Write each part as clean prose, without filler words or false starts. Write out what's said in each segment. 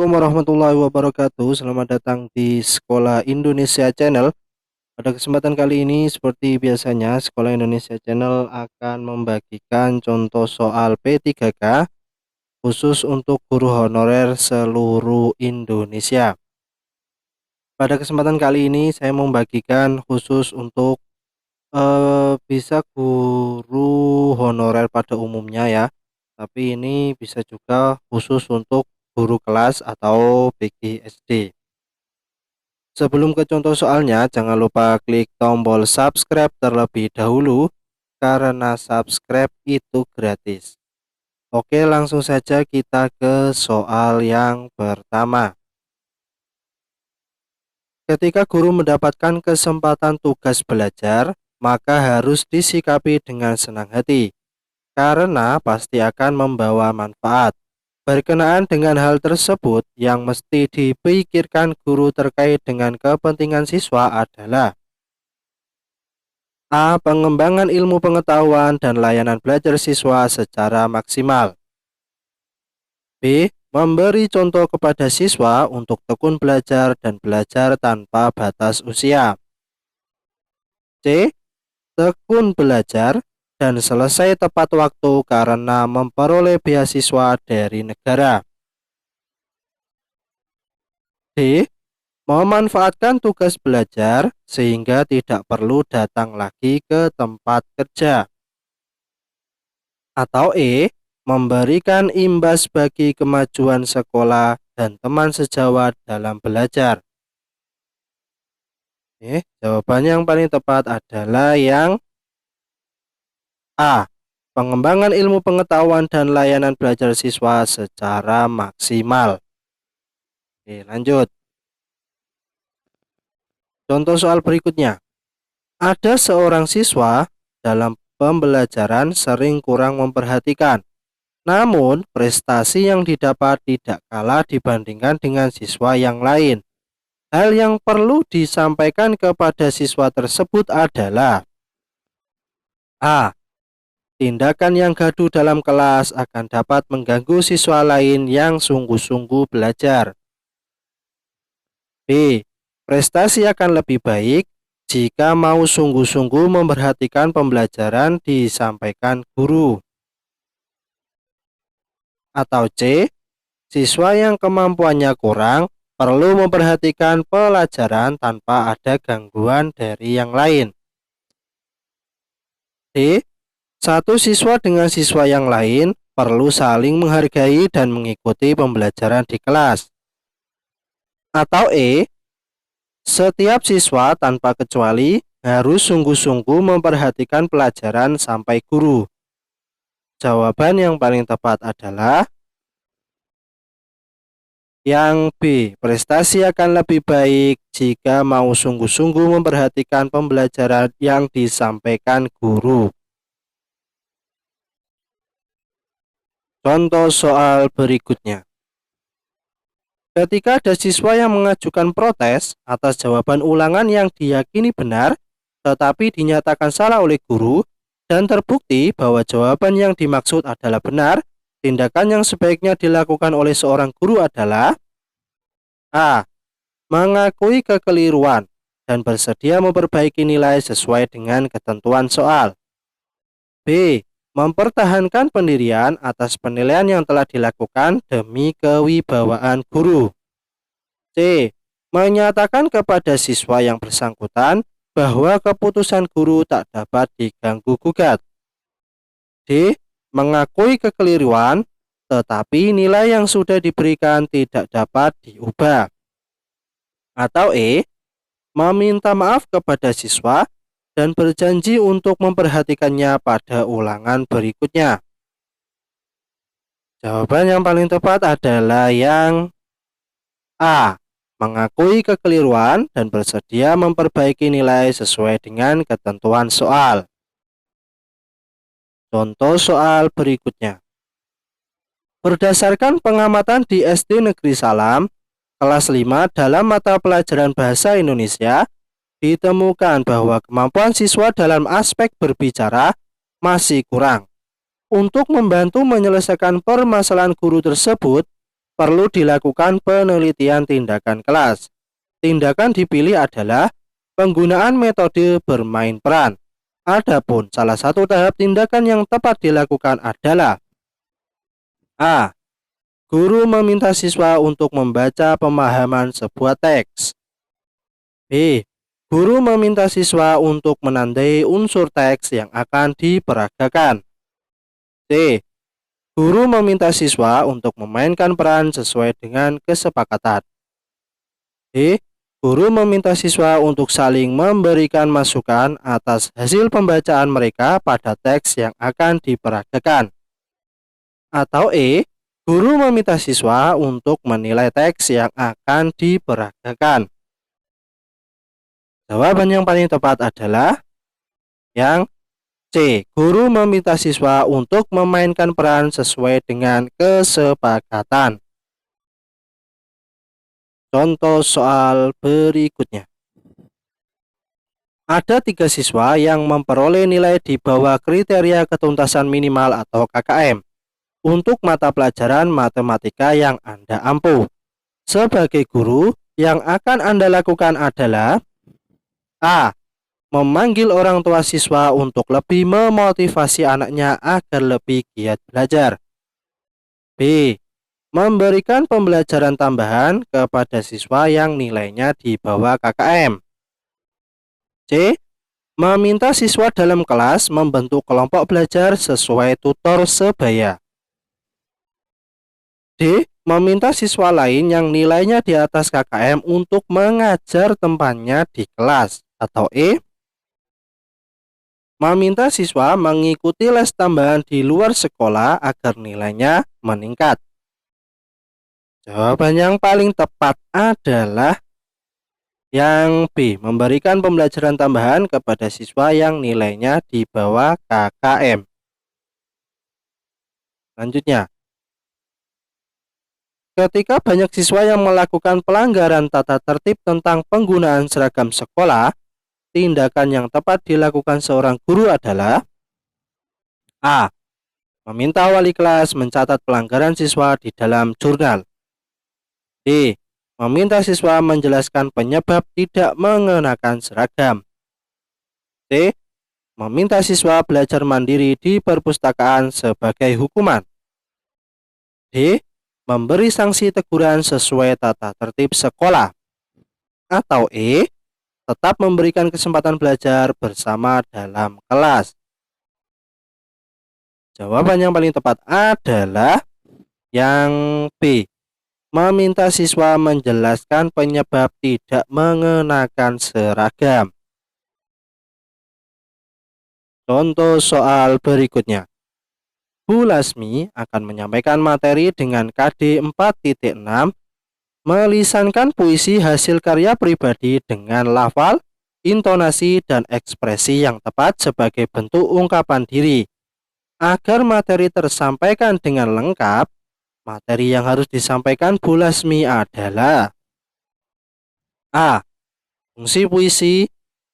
Assalamualaikum warahmatullahi wabarakatuh. Selamat datang di Sekolah Indonesia Channel. Pada kesempatan kali ini, seperti biasanya, Sekolah Indonesia Channel akan membagikan contoh soal P3K khusus untuk guru honorer seluruh Indonesia. Pada kesempatan kali ini, saya membagikan khusus untuk bisa guru honorer pada umumnya ya. Tapi ini bisa juga khusus untuk guru kelas atau PGSD. Sebelum ke contoh soalnya, jangan lupa klik tombol subscribe terlebih dahulu karena subscribe itu gratis. Oke, langsung saja kita ke soal yang pertama. Ketika guru mendapatkan kesempatan tugas belajar, maka harus disikapi dengan senang hati, karena pasti akan membawa manfaat. Berkenaan dengan hal tersebut, yang mesti dipikirkan guru terkait dengan kepentingan siswa adalah A. Pengembangan ilmu pengetahuan dan layanan belajar siswa secara maksimal. B. Memberi contoh kepada siswa untuk tekun belajar dan belajar tanpa batas usia. C. Tekun belajar dan selesai tepat waktu karena memperoleh beasiswa dari negara. D. Memanfaatkan tugas belajar sehingga tidak perlu datang lagi ke tempat kerja. Atau E. Memberikan imbas bagi kemajuan sekolah dan teman sejawat dalam belajar. Jawabannya yang paling tepat adalah yang A. Pengembangan ilmu pengetahuan dan layanan belajar siswa secara maksimal. Lanjut. Contoh soal berikutnya. Ada seorang siswa dalam pembelajaran sering kurang memperhatikan. Namun, prestasi yang didapat tidak kalah dibandingkan dengan siswa yang lain. Hal yang perlu disampaikan kepada siswa tersebut adalah A. Tindakan yang gaduh dalam kelas akan dapat mengganggu siswa lain yang sungguh-sungguh belajar. B. Prestasi akan lebih baik jika mau sungguh-sungguh memperhatikan pembelajaran disampaikan guru. Atau C. Siswa yang kemampuannya kurang perlu memperhatikan pelajaran tanpa ada gangguan dari yang lain. D. Satu siswa dengan siswa yang lain perlu saling menghargai dan mengikuti pembelajaran di kelas. Atau E. Setiap siswa tanpa kecuali harus sungguh-sungguh memperhatikan pelajaran sampai guru. Jawaban yang paling tepat adalah yang B. Prestasi akan lebih baik jika mau sungguh-sungguh memperhatikan pembelajaran yang disampaikan guru. Contoh soal berikutnya. Ketika ada siswa yang mengajukan protes atas jawaban ulangan yang diyakini benar, tetapi dinyatakan salah oleh guru, dan terbukti bahwa jawaban yang dimaksud adalah benar, tindakan yang sebaiknya dilakukan oleh seorang guru adalah A. Mengakui kekeliruan dan bersedia memperbaiki nilai sesuai dengan ketentuan soal. B. Mempertahankan pendirian atas penilaian yang telah dilakukan demi kewibawaan guru. C. Menyatakan kepada siswa yang bersangkutan bahwa keputusan guru tak dapat diganggu-gugat. D. Mengakui kekeliruan, tetapi nilai yang sudah diberikan tidak dapat diubah. Atau E. Meminta maaf kepada siswa dan berjanji untuk memperhatikannya pada ulangan berikutnya. Jawaban yang paling tepat adalah yang A. Mengakui kekeliruan dan bersedia memperbaiki nilai sesuai dengan ketentuan soal. Contoh soal berikutnya. Berdasarkan pengamatan di SD Negeri Salam, kelas 5 dalam mata pelajaran Bahasa Indonesia, ditemukan bahwa kemampuan siswa dalam aspek berbicara masih kurang. Untuk membantu menyelesaikan permasalahan guru tersebut, perlu dilakukan penelitian tindakan kelas. Tindakan dipilih adalah penggunaan metode bermain peran. Adapun salah satu tahap tindakan yang tepat dilakukan adalah A. Guru meminta siswa untuk membaca pemahaman sebuah teks. B. Guru meminta siswa untuk menandai unsur teks yang akan diperagakan. C. Guru meminta siswa untuk memainkan peran sesuai dengan kesepakatan. D. Guru meminta siswa untuk saling memberikan masukan atas hasil pembacaan mereka pada teks yang akan diperagakan. Atau E. Guru meminta siswa untuk menilai teks yang akan diperagakan. Jawaban yang paling tepat adalah yang C. Guru meminta siswa untuk memainkan peran sesuai dengan kesepakatan. Contoh soal berikutnya. Ada 3 siswa yang memperoleh nilai di bawah kriteria ketuntasan minimal atau KKM untuk mata pelajaran matematika yang Anda ampuh. Sebagai guru, yang akan Anda lakukan adalah A. Memanggil orang tua siswa untuk lebih memotivasi anaknya agar lebih giat belajar. B. Memberikan pembelajaran tambahan kepada siswa yang nilainya di bawah KKM. C. Meminta siswa dalam kelas membentuk kelompok belajar sesuai tutor sebaya. D. Meminta siswa lain yang nilainya di atas KKM untuk mengajar tempatnya di kelas. Atau E. Meminta siswa mengikuti les tambahan di luar sekolah agar nilainya meningkat. Jawaban yang paling tepat adalah yang B. Memberikan pembelajaran tambahan kepada siswa yang nilainya di bawah KKM. Selanjutnya, ketika banyak siswa yang melakukan pelanggaran tata tertib tentang penggunaan seragam sekolah, tindakan yang tepat dilakukan seorang guru adalah A. Meminta wali kelas mencatat pelanggaran siswa di dalam jurnal. D. Meminta siswa menjelaskan penyebab tidak mengenakan seragam. C. Meminta siswa belajar mandiri di perpustakaan sebagai hukuman. D. Memberi sanksi teguran sesuai tata tertib sekolah. Atau E. Tetap memberikan kesempatan belajar bersama dalam kelas. Jawaban yang paling tepat adalah yang B. Meminta siswa menjelaskan penyebab tidak mengenakan seragam. Contoh soal berikutnya. Bu Lasmi akan menyampaikan materi dengan KD 4.6, melisankan puisi hasil karya pribadi dengan lafal, intonasi, dan ekspresi yang tepat sebagai bentuk ungkapan diri. Agar materi tersampaikan dengan lengkap, materi yang harus disampaikan Bu Lasmi adalah A. Fungsi puisi,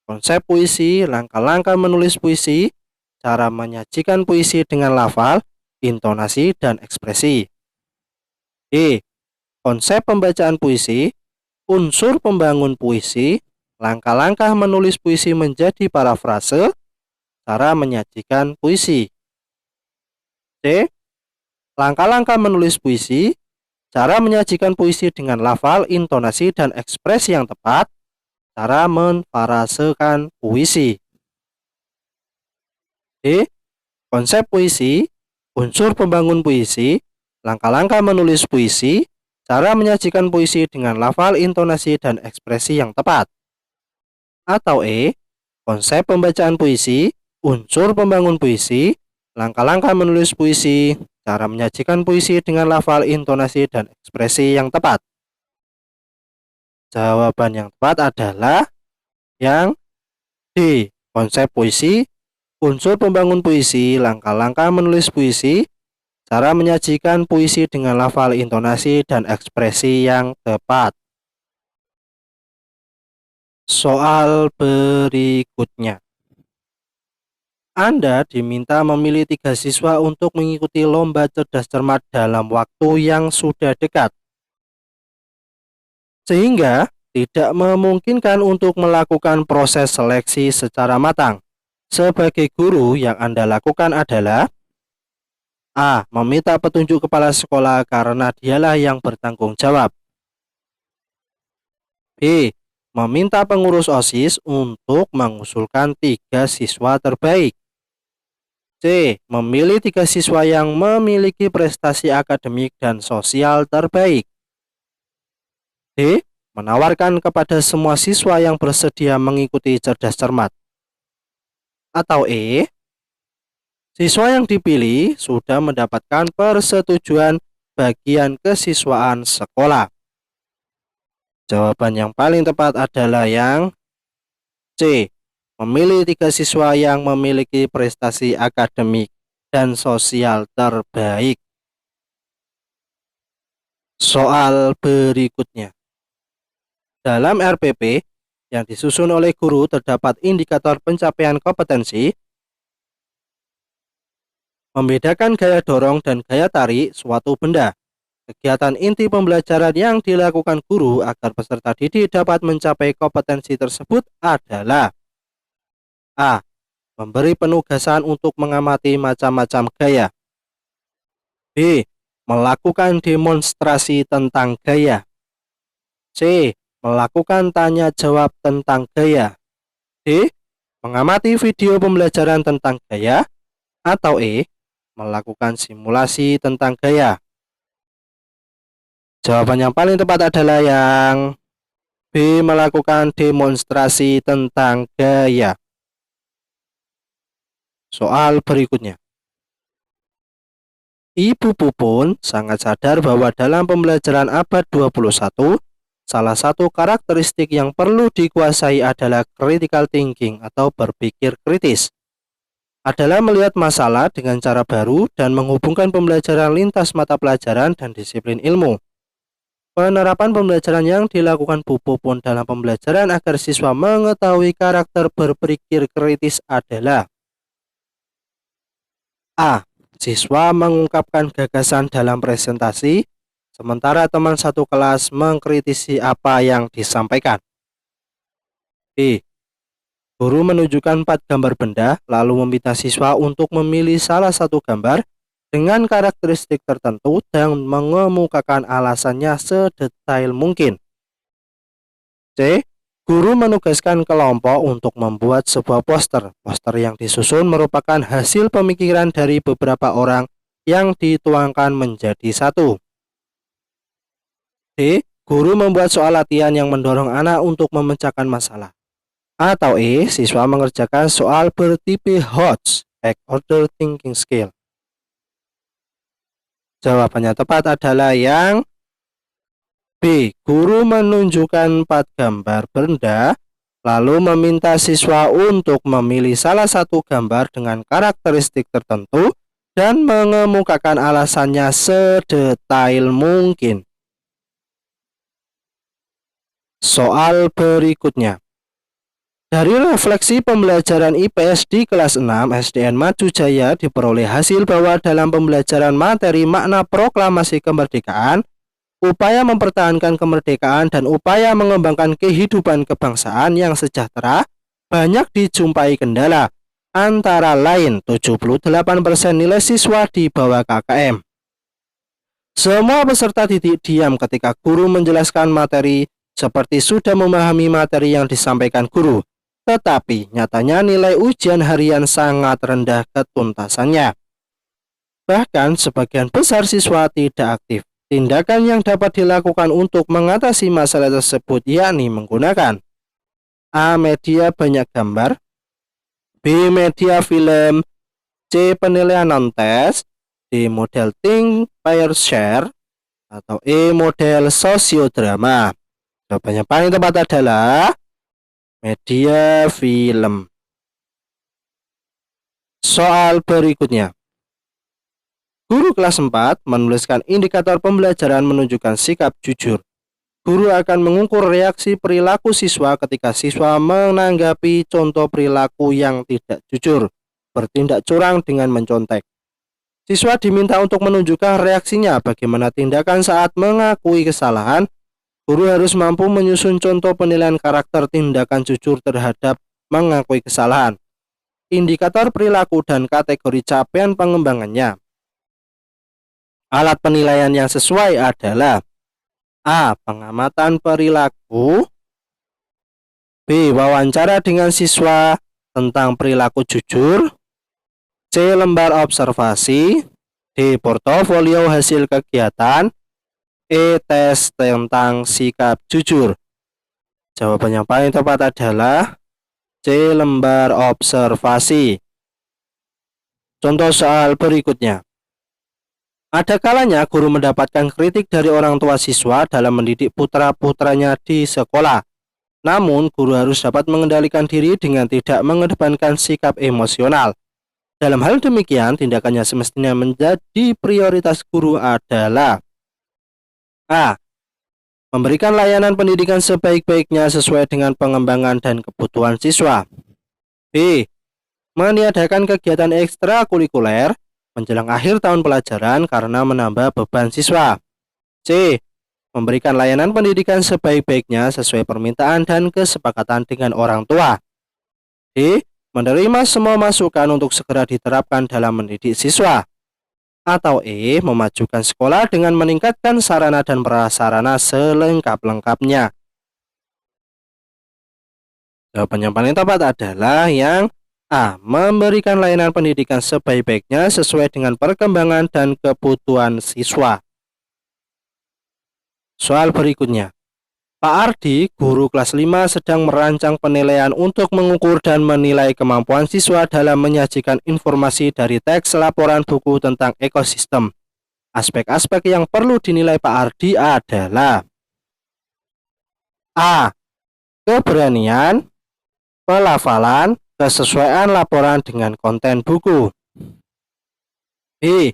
konsep puisi, langkah-langkah menulis puisi, cara menyajikan puisi dengan lafal, intonasi, dan ekspresi. B. Konsep pembacaan puisi, unsur pembangun puisi, langkah-langkah menulis puisi menjadi parafrase, cara menyajikan puisi. C. Langkah-langkah menulis puisi, cara menyajikan puisi dengan lafal, intonasi, dan ekspresi yang tepat, cara memfrasekan puisi. D. Konsep puisi, unsur pembangun puisi, langkah-langkah menulis puisi, cara menyajikan puisi dengan lafal, intonasi, dan ekspresi yang tepat. Atau E. Konsep pembacaan puisi, unsur pembangun puisi, langkah-langkah menulis puisi, cara menyajikan puisi dengan lafal, intonasi, dan ekspresi yang tepat. Jawaban yang tepat adalah yang D. Konsep puisi, unsur pembangun puisi, langkah-langkah menulis puisi, cara menyajikan puisi dengan lafal, intonasi, dan ekspresi yang tepat. Soal berikutnya. Anda diminta memilih 3 siswa untuk mengikuti lomba cerdas cermat dalam waktu yang sudah dekat, sehingga tidak memungkinkan untuk melakukan proses seleksi secara matang. Sebagai guru, yang Anda lakukan adalah A. Meminta petunjuk kepala sekolah karena dialah yang bertanggung jawab. B. Meminta pengurus OSIS untuk mengusulkan 3 siswa terbaik. C. Memilih 3 siswa yang memiliki prestasi akademik dan sosial terbaik. D. Menawarkan kepada semua siswa yang bersedia mengikuti cerdas cermat. Atau E. Siswa yang dipilih sudah mendapatkan persetujuan bagian kesiswaan sekolah. Jawaban yang paling tepat adalah yang C. Memilih 3 siswa yang memiliki prestasi akademik dan sosial terbaik. Soal berikutnya. Dalam RPP yang disusun oleh guru terdapat indikator pencapaian kompetensi. Membedakan gaya dorong dan gaya tarik suatu benda. Kegiatan inti pembelajaran yang dilakukan guru agar peserta didik dapat mencapai kompetensi tersebut adalah A. Memberi penugasan untuk mengamati macam-macam gaya. B. Melakukan demonstrasi tentang gaya. C. Melakukan tanya jawab tentang gaya. D. Mengamati video pembelajaran tentang gaya. Atau E. Melakukan simulasi tentang gaya. Jawaban yang paling tepat adalah yang B. Melakukan demonstrasi tentang gaya. Soal berikutnya. Ibu Pupun sangat sadar bahwa dalam pembelajaran abad 21, salah satu karakteristik yang perlu dikuasai adalah critical thinking atau berpikir kritis. Adalah melihat masalah dengan cara baru dan menghubungkan pembelajaran lintas mata pelajaran dan disiplin ilmu. Penerapan pembelajaran yang dilakukan Bu Pupun dalam pembelajaran agar siswa mengetahui karakter berpikir kritis adalah A. Siswa mengungkapkan gagasan dalam presentasi, sementara teman satu kelas mengkritisi apa yang disampaikan. B. Guru menunjukkan 4 gambar benda, lalu meminta siswa untuk memilih salah satu gambar dengan karakteristik tertentu dan mengemukakan alasannya sedetail mungkin. C. Guru menugaskan kelompok untuk membuat sebuah poster. Poster yang disusun merupakan hasil pemikiran dari beberapa orang yang dituangkan menjadi satu. D. Guru membuat soal latihan yang mendorong anak untuk memecahkan masalah. Atau E. Siswa mengerjakan soal bertipe HOTS, Hack Order Thinking Skill. Jawabannya tepat adalah yang B. Guru menunjukkan 4 gambar benda, lalu meminta siswa untuk memilih salah satu gambar dengan karakteristik tertentu dan mengemukakan alasannya sedetail mungkin. Soal berikutnya. Dari refleksi pembelajaran IPS di kelas 6 SDN Maju Jaya diperoleh hasil bahwa dalam pembelajaran materi makna proklamasi kemerdekaan, upaya mempertahankan kemerdekaan dan upaya mengembangkan kehidupan kebangsaan yang sejahtera banyak dijumpai kendala, antara lain 78% nilai siswa di bawah KKM. Semua peserta didik diam ketika guru menjelaskan materi seperti sudah memahami materi yang disampaikan guru. Tetapi nyatanya nilai ujian harian sangat rendah ketuntasannya. Bahkan sebagian besar siswa tidak aktif. Tindakan yang dapat dilakukan untuk mengatasi masalah tersebut yakni menggunakan A. Media banyak gambar, B. Media film, C. Penilaian non-tes, D. Model Think, Pair, Share, atau E. Model sosiodrama. Jawabannya paling tepat adalah media film. Soal berikutnya. Guru kelas 4 menuliskan indikator pembelajaran menunjukkan sikap jujur. Guru akan mengukur reaksi perilaku siswa ketika siswa menanggapi contoh perilaku yang tidak jujur. bertindak curang dengan mencontek. Siswa diminta untuk menunjukkan reaksinya bagaimana tindakan saat mengakui kesalahan. Guru harus mampu menyusun contoh penilaian karakter tindakan jujur terhadap mengakui kesalahan. Indikator perilaku dan kategori capaian pengembangannya. Alat penilaian yang sesuai adalah A. Pengamatan perilaku. B. Wawancara dengan siswa tentang perilaku jujur. C. Lembar observasi. D. Portofolio hasil kegiatan. E. Tes tentang sikap jujur. Jawaban yang paling tepat adalah C. Lembar observasi. Contoh soal berikutnya. Ada kalanya guru mendapatkan kritik dari orang tua siswa dalam mendidik putra-putranya di sekolah. Namun, guru harus dapat mengendalikan diri dengan tidak mengedepankan sikap emosional. Dalam hal demikian, tindakannya semestinya menjadi prioritas guru adalah A. Memberikan layanan pendidikan sebaik-baiknya sesuai dengan pengembangan dan kebutuhan siswa. B. Meniadakan kegiatan ekstrakurikuler menjelang akhir tahun pelajaran karena menambah beban siswa. C. Memberikan layanan pendidikan sebaik-baiknya sesuai permintaan dan kesepakatan dengan orang tua. D. Menerima semua masukan untuk segera diterapkan dalam mendidik siswa. Atau E. Memajukan sekolah dengan meningkatkan sarana dan prasarana selengkap-lengkapnya. Jawaban yang paling tepat adalah yang A. Memberikan layanan pendidikan sebaik-baiknya sesuai dengan perkembangan dan kebutuhan siswa. Soal berikutnya. Pak Ardi, guru kelas 5 sedang merancang penilaian untuk mengukur dan menilai kemampuan siswa dalam menyajikan informasi dari teks laporan buku tentang ekosistem. Aspek-aspek yang perlu dinilai Pak Ardi adalah A. Keberanian, pelafalan, kesesuaian laporan dengan konten buku. B.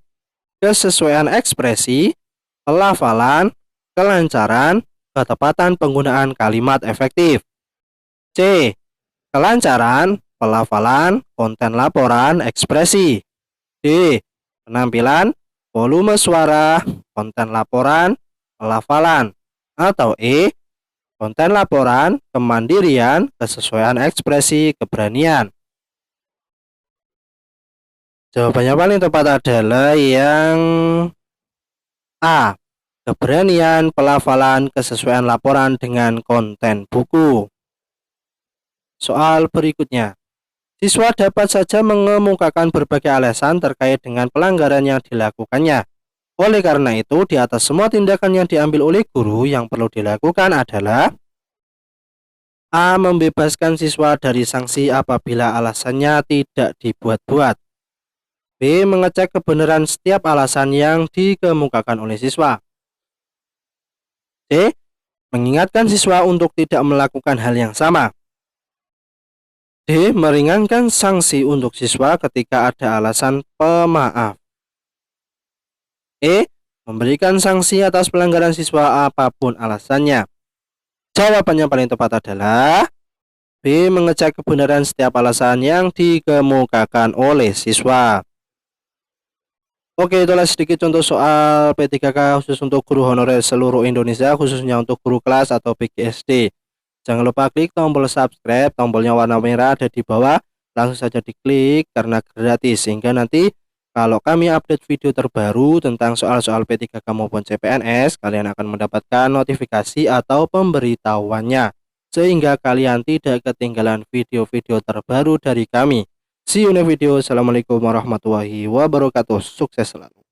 Kesesuaian ekspresi, pelafalan, kelancaran, ketepatan penggunaan kalimat efektif. C. Kelancaran, pelafalan, konten laporan, ekspresi. D. Penampilan, volume suara, konten laporan, pelafalan. Atau E. Konten laporan, kemandirian, kesesuaian ekspresi, keberanian. Jawabannya paling tepat adalah yang A. Keberanian, pelafalan, kesesuaian laporan dengan konten buku. Soal berikutnya. Siswa dapat saja mengemukakan berbagai alasan terkait dengan pelanggaran yang dilakukannya. Oleh karena itu, di atas semua tindakan yang diambil oleh guru, yang perlu dilakukan adalah A. Membebaskan siswa dari sanksi apabila alasannya tidak dibuat-buat. B. Mengecek kebenaran setiap alasan yang dikemukakan oleh siswa. C. Mengingatkan siswa untuk tidak melakukan hal yang sama. D. Meringankan sanksi untuk siswa ketika ada alasan pemaaf. E. Memberikan sanksi atas pelanggaran siswa apapun alasannya. Jawaban yang paling tepat adalah B. Mengecek kebenaran setiap alasan yang dikemukakan oleh siswa. Oke, itulah sedikit contoh soal P3K khusus untuk guru honorer seluruh Indonesia, khususnya untuk guru kelas atau PGSD. Jangan lupa klik tombol subscribe, tombolnya warna merah ada di bawah. Langsung saja diklik karena gratis, sehingga nanti kalau kami update video terbaru tentang soal-soal P3K maupun CPNS, kalian akan mendapatkan notifikasi atau pemberitahuannya, sehingga kalian tidak ketinggalan video-video terbaru dari kami. See you in the video. Assalamualaikum warahmatullahi wabarakatuh. Sukses selalu.